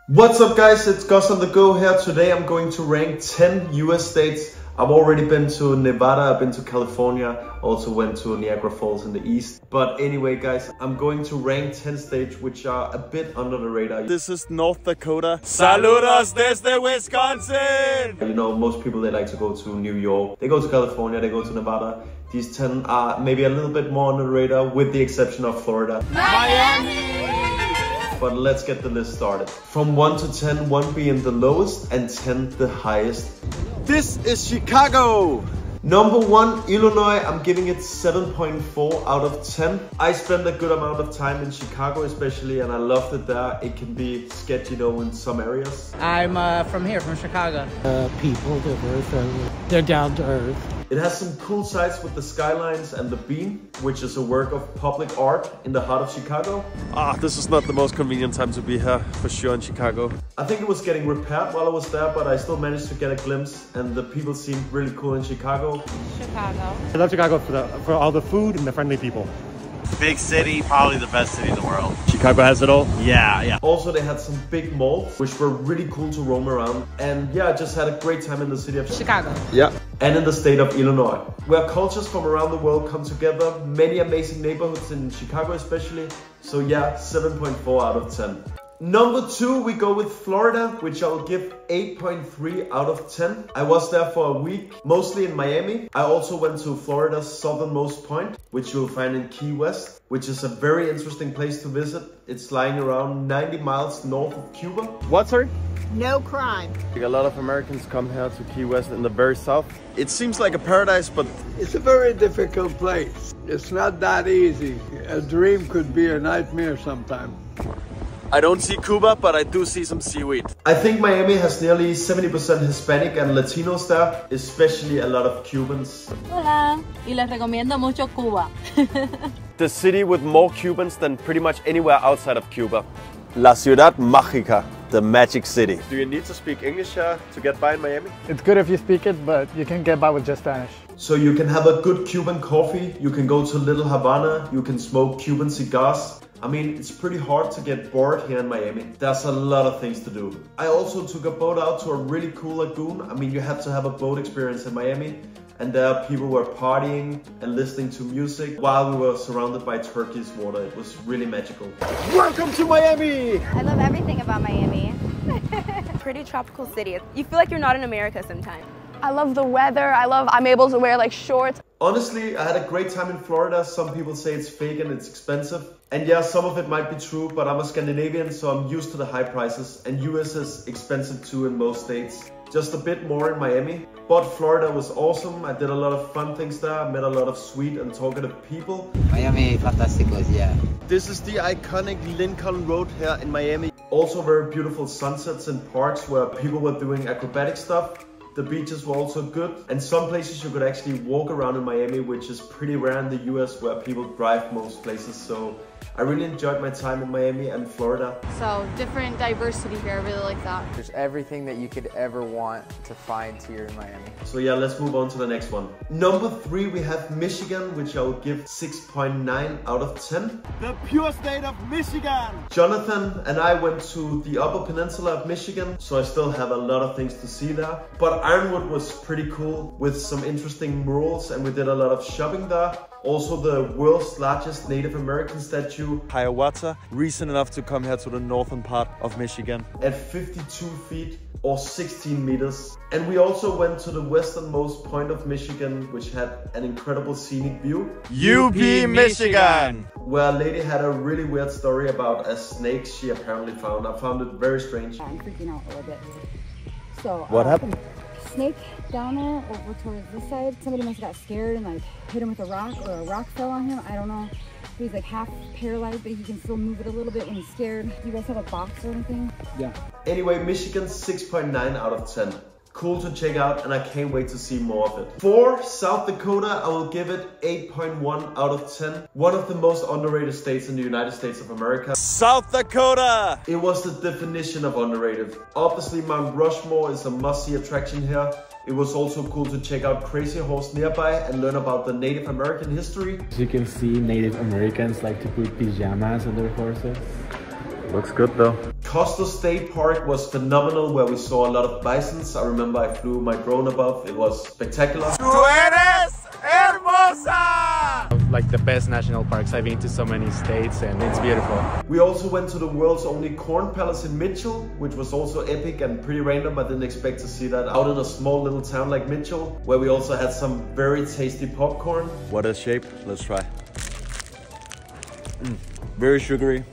What's up guys, it's Gus on the go here. Today I'm going to rank 10 US states. I've already been to Nevada, I've been to California, also went to Niagara Falls in the east. But anyway guys, I'm going to rank 10 states which are a bit under the radar. This is North Dakota. Saludos desde Wisconsin! You know, most people, they like to go to New York, they go to California, they go to Nevada. These 10 are maybe a little bit more under the radar with the exception of Florida. Miami! But let's get the list started. From 1 to 10, 1 being the lowest and 10 the highest. This is Chicago! Number 1, Illinois. I'm giving it 7.4 out of 10. I spent a good amount of time in Chicago especially, and I loved it there. It can be sketchy though in some areas. I'm from here, from Chicago. People, they're down to earth. It has some cool sites with the skylines and the beam, which is a work of public art in the heart of Chicago. This is not the most convenient time to be here, for sure, in Chicago. I think it was getting repaired while I was there, but I still managed to get a glimpse, and the people seemed really cool in Chicago. Chicago. I love Chicago for all the food and the friendly people. Big city, probably the best city in the world. Chicago has it all? Yeah. Also, they had some big malls, which were really cool to roam around. And yeah, I just had a great time in the city of Chicago. Yeah. And in the state of Illinois, where cultures from around the world come together. Many amazing neighborhoods in Chicago especially. So yeah, 7.4 out of 10. Number 2, we go with Florida, which I'll give 8.3 out of 10. I was there for a week, mostly in Miami. I also went to Florida's southernmost point, which you'll find in Key West, which is a very interesting place to visit. It's lying around 90 miles north of Cuba. What, sorry? No crime. A lot of Americans come here to Key West in the very south. It seems like a paradise, but it's a very difficult place. It's not that easy. A dream could be a nightmare sometimes. I don't see Cuba, but I do see some seaweed. I think Miami has nearly 70% Hispanic and Latinos there, especially a lot of Cubans. Hola, y les recomiendo mucho Cuba. The city with more Cubans than pretty much anywhere outside of Cuba. La Ciudad Mágica, the magic city. Do you need to speak English here to get by in Miami? It's good if you speak it, but you can get by with just Spanish. So you can have a good Cuban coffee, you can go to Little Havana, you can smoke Cuban cigars. I mean, it's pretty hard to get bored here in Miami. There's a lot of things to do. I also took a boat out to a really cool lagoon. I mean, you have to have a boat experience in Miami. And there people were partying and listening to music while we were surrounded by turquoise water. It was really magical. Welcome to Miami! I love everything about Miami. Pretty tropical city. You feel like you're not in America sometimes. I love the weather. I'm able to wear like shorts. Honestly, I had a great time in Florida. Some people say it's fake and it's expensive. And yeah, some of it might be true, but I'm a Scandinavian, so I'm used to the high prices. And US is expensive too in most states. Just a bit more in Miami. But Florida was awesome. I did a lot of fun things there. I met a lot of sweet and talkative people. Miami, fantásticos, yeah. This is the iconic Lincoln Road here in Miami. Also very beautiful sunsets and parks where people were doing acrobatic stuff. The beaches were also good, and some places you could actually walk around in Miami, which is pretty rare in the US where people drive most places. So I really enjoyed my time in Miami and Florida. So different diversity here, I really like that. There's everything that you could ever want to find here in Miami. So yeah, let's move on to the next one. Number 3, we have Michigan, which I will give 6.9 out of 10. The pure state of Michigan! Jonathan and I went to the Upper Peninsula of Michigan, so I still have a lot of things to see there. But Ironwood was pretty cool with some interesting murals, and we did a lot of shopping there. Also the world's largest Native American statue, Hiawatha, recent enough to come here to the northern part of Michigan. At 52 feet or 16 meters. And we also went to the westernmost point of Michigan, which had an incredible scenic view. UP, Michigan! Where a lady had a really weird story about a snake she apparently found. I found it very strange. I'm freaking out a little bit. So what happened? Snake down there over towards this side. Somebody must have got scared and like hit him with a rock, or a rock fell on him. I don't know. He's like half paralyzed, but he can still move it a little bit when he's scared. Do you guys have a box or anything? Yeah. Anyway, Michigan 6.9 out of 10. Cool to check out, and I can't wait to see more of it. For South Dakota, I will give it 8.1 out of 10. One of the most underrated states in the United States of America. South Dakota! It was the definition of underrated. Obviously, Mount Rushmore is a must-see attraction here. It was also cool to check out Crazy Horse nearby and learn about the Native American history. As you can see, Native Americans like to put pajamas on their horses. Looks good though. Costa State Park was phenomenal, where we saw a lot of bisons. I remember I flew my drone above. It was spectacular. ¡Tú eres hermosa! Like the best national parks. I've been to so many states and it's beautiful. We also went to the world's only corn palace in Mitchell, which was also epic and pretty random. I didn't expect to see that out in a small little town like Mitchell, where we also had some very tasty popcorn. What a shape. Let's try. Very sugary.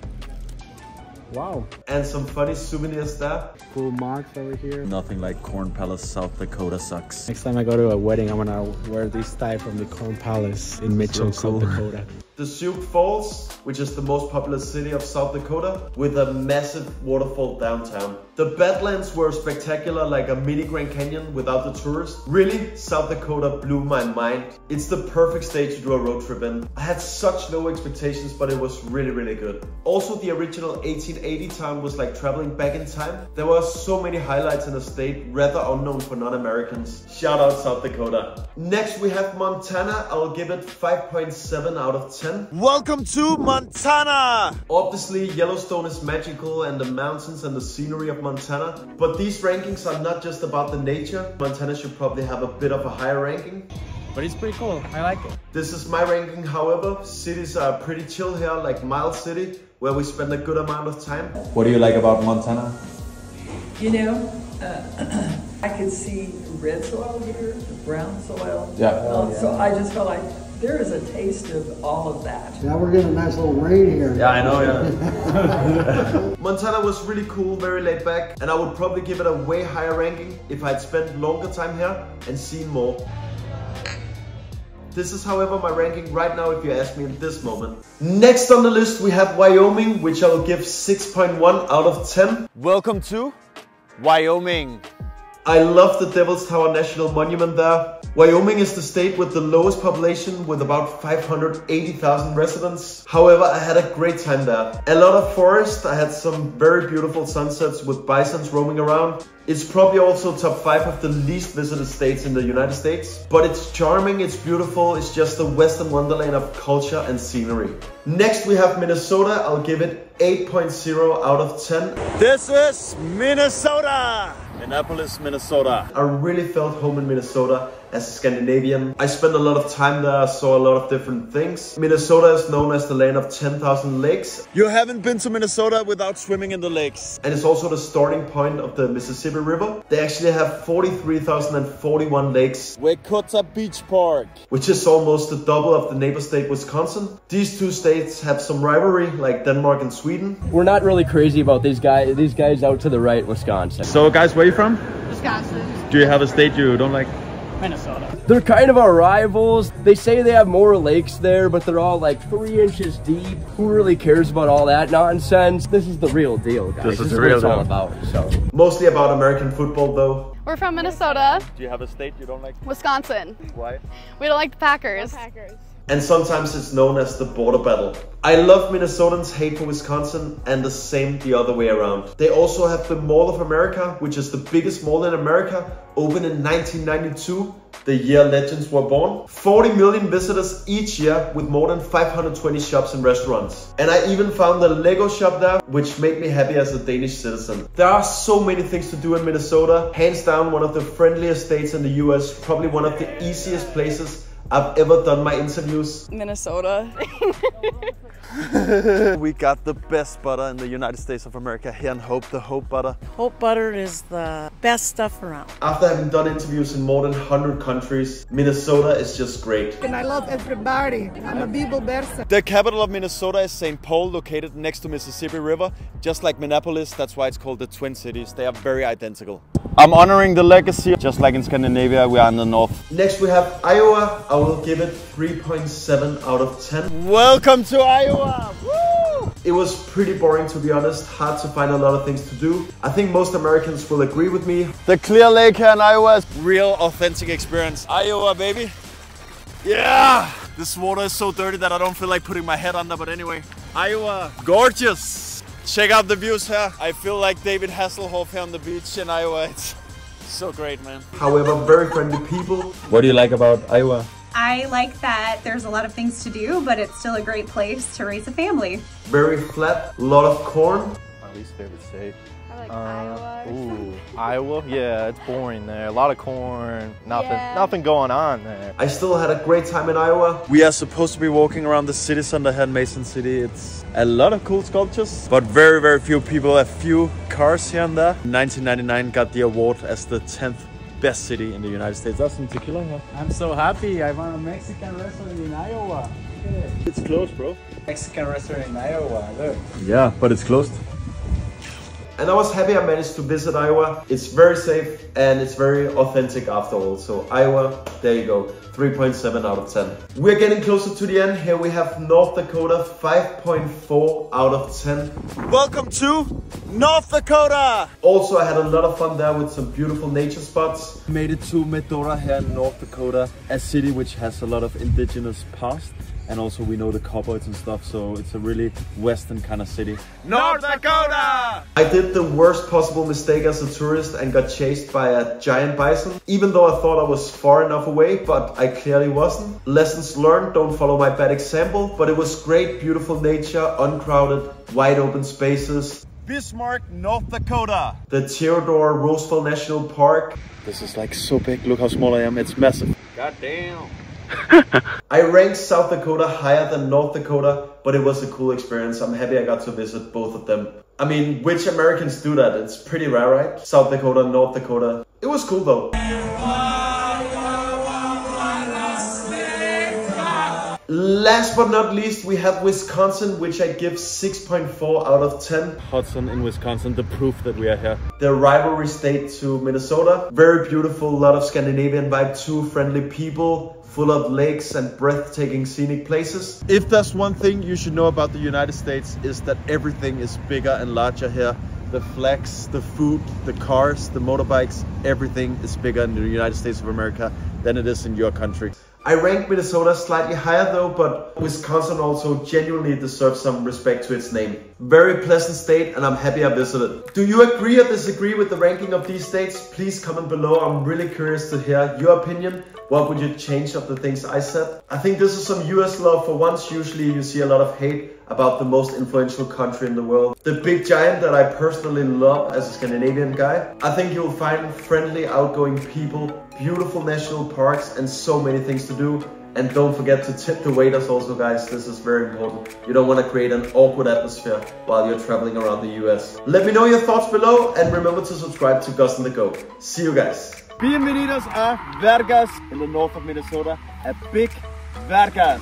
Wow. And some funny souvenirs there. Cool marks over here. Nothing like Corn Palace, South Dakota sucks. Next time I go to a wedding, I'm gonna wear this tie from the Corn Palace in Mitchell, So cool. South Dakota. The Sioux Falls, which is the most popular city of South Dakota, with a massive waterfall downtown. The Badlands were spectacular, like a mini Grand Canyon without the tourists. Really, South Dakota blew my mind. It's the perfect state to do a road trip in. I had such low expectations, but it was really, really good. Also, the original 1880 town was like traveling back in time. There were so many highlights in the state, rather unknown for non-Americans. Shout out South Dakota. Next, we have Montana. I'll give it 5.7 out of 10. Welcome to Montana! Obviously, Yellowstone is magical and the mountains and the scenery of Montana, but these rankings are not just about the nature. Montana should probably have a bit of a higher ranking. But it's pretty cool. I like it. This is my ranking, however. Cities are pretty chill here, like Miles City, where we spend a good amount of time. What do you like about Montana? You know, I could see red soil here, brown soil. Yeah. So I just felt like there is a taste of all of that. Now we're getting a nice little rain here. Yeah, I know, yeah. Montana was really cool, very laid back, and I would probably give it a way higher ranking if I'd spent longer time here and seen more. This is, however, my ranking right now if you ask me in this moment. Next on the list we have Wyoming, which I'll give 6.1 out of 10. Welcome to Wyoming. I love the Devil's Tower National Monument there. Wyoming is the state with the lowest population, with about 580,000 residents. However, I had a great time there. A lot of forest, I had some very beautiful sunsets with bisons roaming around. It's probably also top 5 of the least visited states in the United States. But it's charming, it's beautiful, it's just a western wonderland of culture and scenery. Next we have Minnesota. I'll give it 8.0 out of 10. This is Minnesota! Minneapolis, Minnesota. I really felt home in Minnesota as a Scandinavian. I spent a lot of time there, saw a lot of different things. Minnesota is known as the land of 10,000 lakes. You haven't been to Minnesota without swimming in the lakes. And it's also the starting point of the Mississippi River. They actually have 43,041 lakes. Wekota Beach Park, which is almost the double of the neighbor state Wisconsin. These two states have some rivalry, like Denmark and Sweden. We're not really crazy about these guys out to the right, Wisconsin. So guys, where are you from? Wisconsin. Do you have a state you don't like? Minnesota. They're kind of our rivals. They say they have more lakes there, but they're all like 3 inches deep. Who really cares about all that nonsense? This is the real deal, guys. This is the real what it's all about. So. Mostly about American football, though. We're from Minnesota. Do you have a state you don't like? Wisconsin. Why? We don't like the Packers. And sometimes it's known as the border battle. I love Minnesotans' hate for Wisconsin, and the same the other way around. They also have the Mall of America, which is the biggest mall in America, opened in 1992, the year legends were born. 40 million visitors each year, with more than 520 shops and restaurants. And I even found a Lego shop there, which made me happy as a Danish citizen. There are so many things to do in Minnesota. Hands down, one of the friendliest states in the US, probably one of the easiest places I've ever done my interviews. Minnesota. We got the best butter in the United States of America here in Hope, the Hope butter. Hope butter is the best stuff around. After having done interviews in more than 100 countries, Minnesota is just great. And I love everybody. I'm a people person. The capital of Minnesota is St. Paul, located next to Mississippi River. Just like Minneapolis, that's why it's called the Twin Cities. They are very identical. I'm honoring the legacy, just like in Scandinavia, we are in the north. Next we have Iowa. I will give it 3.7 out of 10. Welcome to Iowa! Woo! It was pretty boring, to be honest. Hard to find a lot of things to do. I think most Americans will agree with me. The Clear Lake here in Iowa is real authentic experience. Iowa, baby. Yeah! This water is so dirty that I don't feel like putting my head under, but anyway. Iowa, gorgeous! Check out the views here. I feel like David Hasselhoff here on the beach in Iowa. It's so great, man. However, very friendly people. What do you like about Iowa? I like that there's a lot of things to do, but it's still a great place to raise a family. Very flat, lot of corn. My least favorite state. I like Iowa or something. Iowa? Yeah, it's boring there. A lot of corn, nothing going on there. I still had a great time in Iowa. We are supposed to be walking around the city center here in Mason City. It's a lot of cool sculptures, but very, very few people. A few cars here and there. 1999 got the award as the 10th best city in the United States. That's some tequila here. I'm so happy. I found a Mexican restaurant in Iowa. Look at it. It's closed, bro. Mexican restaurant in Iowa. Look. Yeah, but it's closed. And I was happy I managed to visit Iowa. It's very safe and it's very authentic after all. So Iowa, there you go, 3.7 out of 10. We're getting closer to the end. Here we have North Dakota, 5.4 out of 10. Welcome to North Dakota! Also, I had a lot of fun there with some beautiful nature spots. Made it to Medora here in North Dakota, a city which has a lot of indigenous past. And also we know the cowboys and stuff, so it's a really western kind of city. North Dakota! I did the worst possible mistake as a tourist and got chased by a giant bison. Even though I thought I was far enough away, but I clearly wasn't. Lessons learned, don't follow my bad example, but it was great, beautiful nature, uncrowded, wide open spaces. Bismarck, North Dakota. The Theodore Roosevelt National Park. This is like so big, look how small I am, it's massive. God damn. I ranked South Dakota higher than North Dakota, but it was a cool experience. I'm happy I got to visit both of them. I mean, which Americans do that? It's pretty rare, right? South Dakota, North Dakota. It was cool though. Last but not least, we have Wisconsin, which I give 6.4 out of 10. Hudson in Wisconsin, the proof that we are here. The rivalry state to Minnesota. Very beautiful, a lot of Scandinavian vibe too, friendly people, full of lakes and breathtaking scenic places. If there's one thing you should know about the United States is that everything is bigger and larger here. The flags, the food, the cars, the motorbikes, everything is bigger in the United States of America than it is in your country. I ranked Minnesota slightly higher though, but Wisconsin also genuinely deserves some respect to its name. Very pleasant state and I'm happy I visited. Do you agree or disagree with the ranking of these states? Please comment below, I'm really curious to hear your opinion. What would you change of the things I said? I think this is some US love for once. Usually you see a lot of hate about the most influential country in the world. The big giant that I personally love as a Scandinavian guy. I think you'll find friendly, outgoing people, beautiful national parks and so many things to do. And don't forget to tip the waiters also, guys. This is very important. You don't want to create an awkward atmosphere while you're traveling around the US. Let me know your thoughts below and remember to subscribe to Gus on the Go. See you guys. Bienvenidos a Vergas in the north of Minnesota. A big Vergas.